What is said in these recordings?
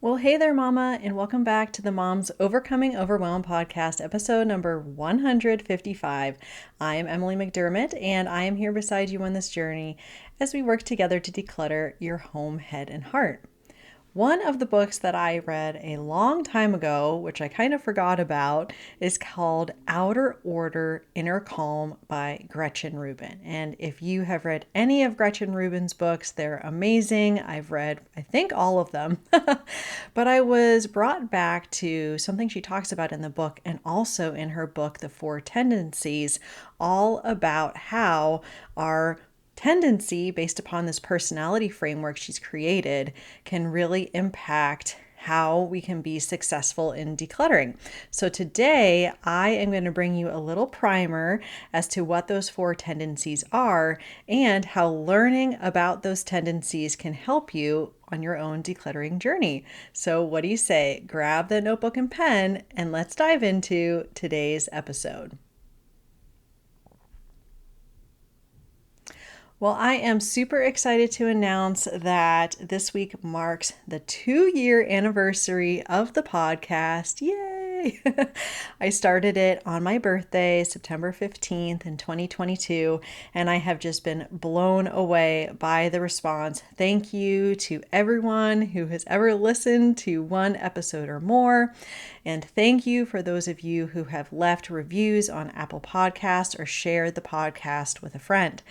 Well, hey there, Mama, and welcome back to the Mom's Overcoming Overwhelm podcast, episode number 155. I am Emily McDermott, and I am here beside you on this journey as we work together to declutter your home, head, and heart. One of the books that I read a long time ago, which I kind of forgot about, is called Outer Order, Inner Calm by Gretchen Rubin. And if you have read any of Gretchen Rubin's books, they're amazing. I've read, I think, all of them. But I was brought back to something she talks about in the book and also in her book, The Four Tendencies, all about how our tendency based upon this personality framework she's created can really impact how we can be successful in decluttering. So today I am going to bring you a little primer as to what those four tendencies are and how learning about those tendencies can help you on your own decluttering journey. So what do you say? Grab the notebook and pen and let's dive into today's episode. Well, I am super excited to announce that this week marks the 2-year anniversary of the podcast. Yay! I started it on my birthday, September 15th in 2022, and I have just been blown away by the response. Thank you to everyone who has ever listened to one episode or more. And thank you for those of you who have left reviews on Apple Podcasts or shared the podcast with a friend.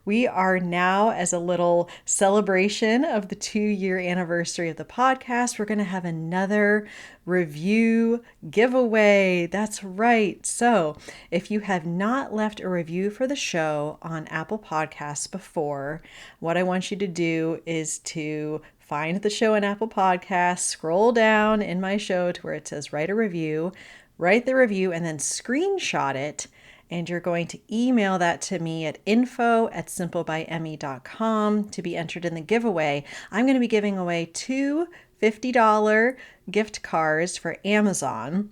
We are now, as a little celebration of the 2-year anniversary of the podcast, we're going to have another review giveaway. That's right. So if you have not left a review for the show on Apple Podcasts before, what I want you to do is to find the show on Apple Podcasts, scroll down in my show to where it says write a review, write the review, and then screenshot it. And you're going to email that to me at info@simplebyemmy.com to be entered in the giveaway. I'm going to be giving away two $50 gift cards for Amazon,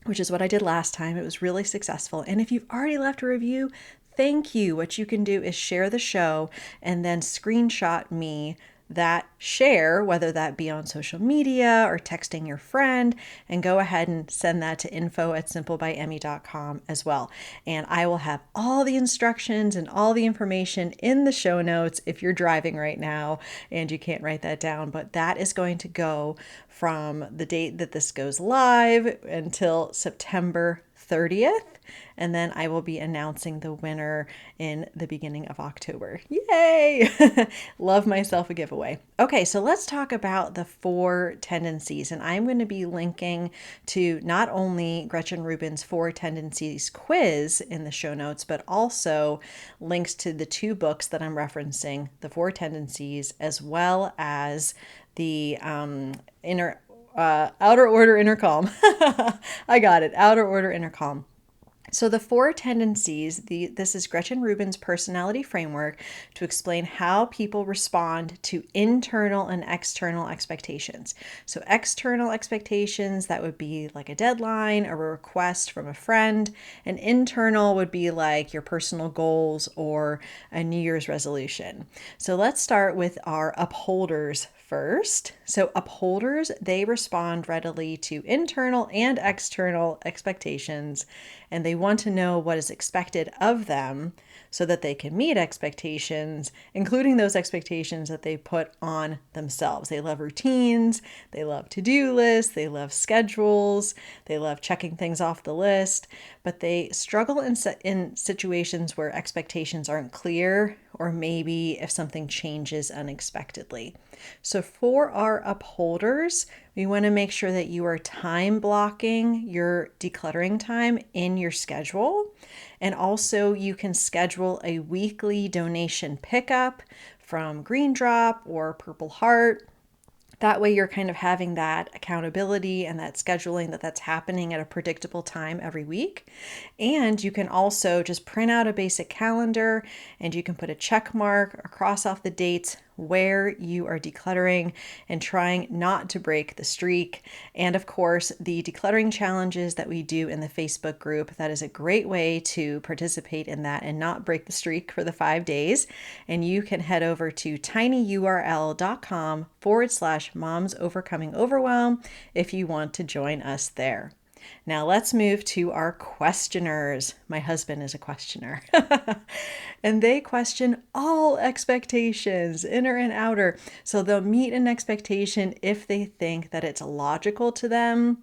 which is what I did last time. It was really successful. And if you've already left a review, thank you. What you can do is share the show and then screenshot me that share, whether that be on social media or texting your friend, and go ahead and send that to info@simplebyemmy.com as well. And I will have all the instructions and all the information in the show notes if you're driving right now and you can't write that down. But that is going to go from the date that this goes live until September 30th. And then I will be announcing the winner in the beginning of October. Yay! Love myself a giveaway. Okay, so let's talk about the four tendencies. And I'm going to be linking to not only Gretchen Rubin's Four Tendencies quiz in the show notes, but also links to the two books that I'm referencing, the Four Tendencies, as well as the Outer Order, Inner Calm. I got it. Outer Order, Inner Calm. So the four tendencies, this is Gretchen Rubin's personality framework to explain how people respond to internal and external expectations. So external expectations, that would be like a deadline or a request from a friend. And internal would be like your personal goals or a New Year's resolution. So let's start with our upholders first. So upholders, they respond readily to internal and external expectations, and they want to know what is expected of them so that they can meet expectations, including those expectations that they put on themselves. They love routines, they love to-do lists, they love schedules, they love checking things off the list, but they struggle in situations where expectations aren't clear, or maybe if something changes unexpectedly. So for our upholders, we want to make sure that you are time blocking your decluttering time in your schedule. And also you can schedule a weekly donation pickup from Green Drop or Purple Heart. That way you're kind of having that accountability and that scheduling that's happening at a predictable time every week. And you can also just print out a basic calendar and you can put a check mark or cross off the dates where you are decluttering and trying not to break the streak. And of course, the decluttering challenges that we do in the Facebook group, that is a great way to participate in that and not break the streak for the 5 days. And you can head over to tinyurl.com/moms overcoming overwhelm if you want to join us there. Now let's move to our questioners. My husband is a questioner. And they question all expectations, inner and outer. So they'll meet an expectation if they think that it's logical to them.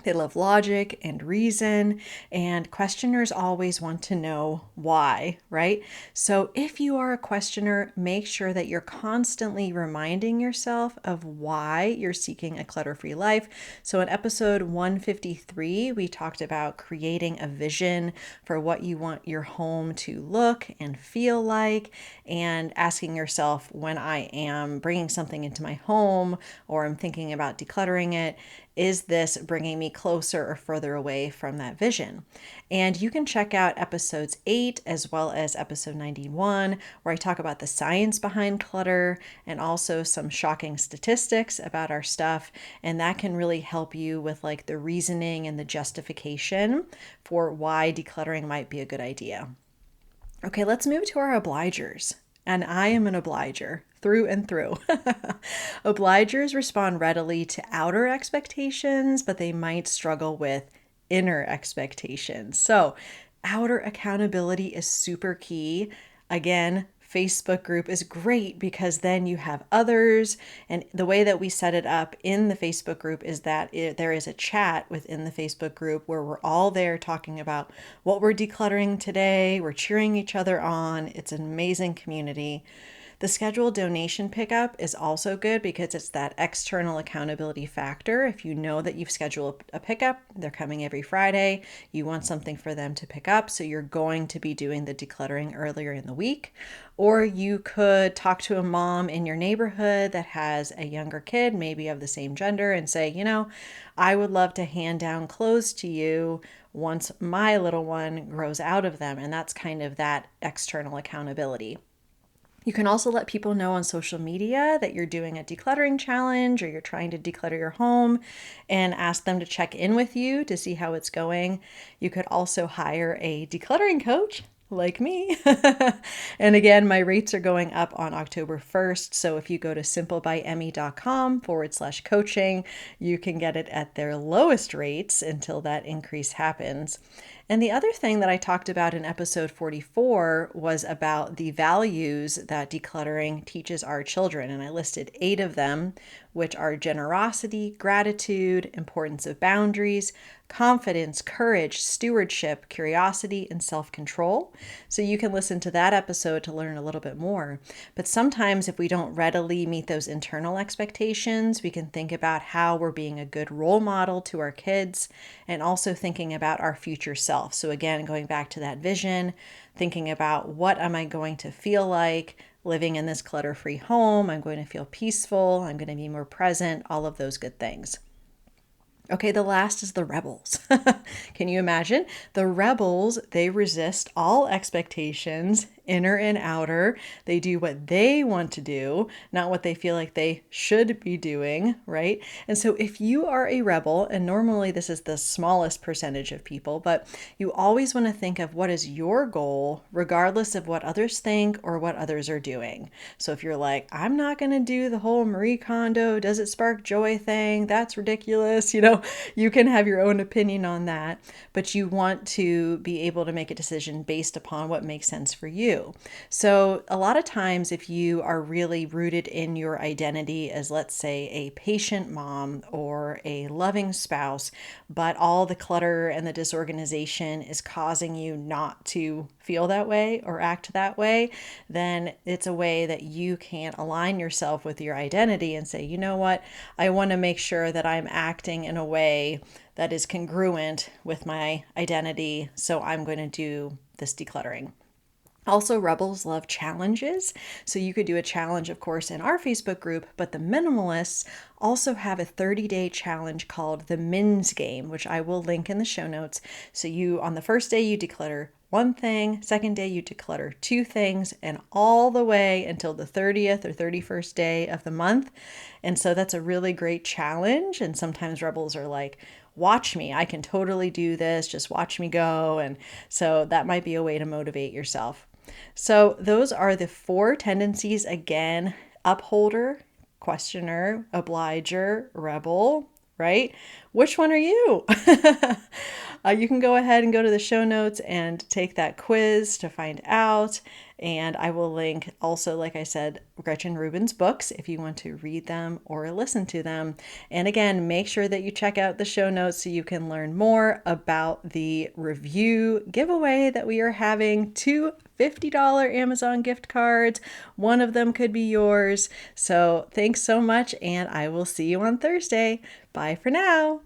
They love logic and reason, and questioners always want to know why, right? So if you are a questioner, make sure that you're constantly reminding yourself of why you're seeking a clutter-free life. So in episode 153, we talked about creating a vision for what you want your home to look and feel like, and asking yourself, when I am bringing something into my home or I'm thinking about decluttering it, is this bringing me closer or further away from that vision? And you can check out episodes 8 as well as episode 91, where I talk about the science behind clutter and also some shocking statistics about our stuff. And that can really help you with like the reasoning and the justification for why decluttering might be a good idea. Okay, let's move to our obligers. And I am an obliger through and through. Obligers respond readily to outer expectations, but they might struggle with inner expectations. So, outer accountability is super key. Again, Facebook group is great because then you have others. And the way that we set it up in the Facebook group is that there is a chat within the Facebook group where we're all there talking about what we're decluttering today. We're cheering each other on. It's an amazing community. The scheduled donation pickup is also good because it's that external accountability factor. If you know that you've scheduled a pickup, they're coming every Friday, you want something for them to pick up, so you're going to be doing the decluttering earlier in the week. Or you could talk to a mom in your neighborhood that has a younger kid, maybe of the same gender, and say, I would love to hand down clothes to you once my little one grows out of them. And that's kind of that external accountability. You can also let people know on social media that you're doing a decluttering challenge or you're trying to declutter your home and ask them to check in with you to see how it's going. You could also hire a decluttering coach like me. And again, my rates are going up on October 1st. So if you go to simplebyemmy.com/coaching, you can get it at their lowest rates until that increase happens. And the other thing that I talked about in episode 44 was about the values that decluttering teaches our children. And I listed 8 of them, which are generosity, gratitude, importance of boundaries, confidence, courage, stewardship, curiosity, and self-control. So you can listen to that episode to learn a little bit more. But sometimes if we don't readily meet those internal expectations, we can think about how we're being a good role model to our kids and also thinking about our future self. So again, going back to that vision, thinking about what am I going to feel like living in this clutter-free home? I'm going to feel peaceful. I'm going to be more present, all of those good things. Okay, the last is the rebels. Can you imagine? The rebels, they resist all expectations, inner and outer. They do what they want to do, not what they feel like they should be doing, right? And so if you are a rebel, and normally this is the smallest percentage of people, but you always want to think of what is your goal, regardless of what others think or what others are doing. So if you're like, I'm not going to do the whole Marie Kondo, does it spark joy thing? That's ridiculous. You can have your own opinion on that, but you want to be able to make a decision based upon what makes sense for you. So a lot of times, if you are really rooted in your identity as, let's say, a patient mom or a loving spouse, but all the clutter and the disorganization is causing you not to feel that way or act that way, then it's a way that you can align yourself with your identity and say, you know what, I want to make sure that I'm acting in a way that is congruent with my identity, so I'm going to do this decluttering. Also, rebels love challenges. So you could do a challenge, of course, in our Facebook group, but the minimalists also have a 30-day challenge called the Mins Game, which I will link in the show notes. So on the first day you declutter one thing, second day you declutter two things, and all the way until the 30th or 31st day of the month. And so that's a really great challenge. And sometimes rebels are like, watch me, I can totally do this, just watch me go. And so that might be a way to motivate yourself. So those are the four tendencies again: upholder, questioner, obliger, rebel, right? Which one are you? You can go ahead and go to the show notes and take that quiz to find out. And I will link also, like I said, Gretchen Rubin's books if you want to read them or listen to them. And again, make sure that you check out the show notes so you can learn more about the review giveaway that we are having. Two $50 Amazon gift cards. One of them could be yours. So thanks so much, and I will see you on Thursday. Bye for now.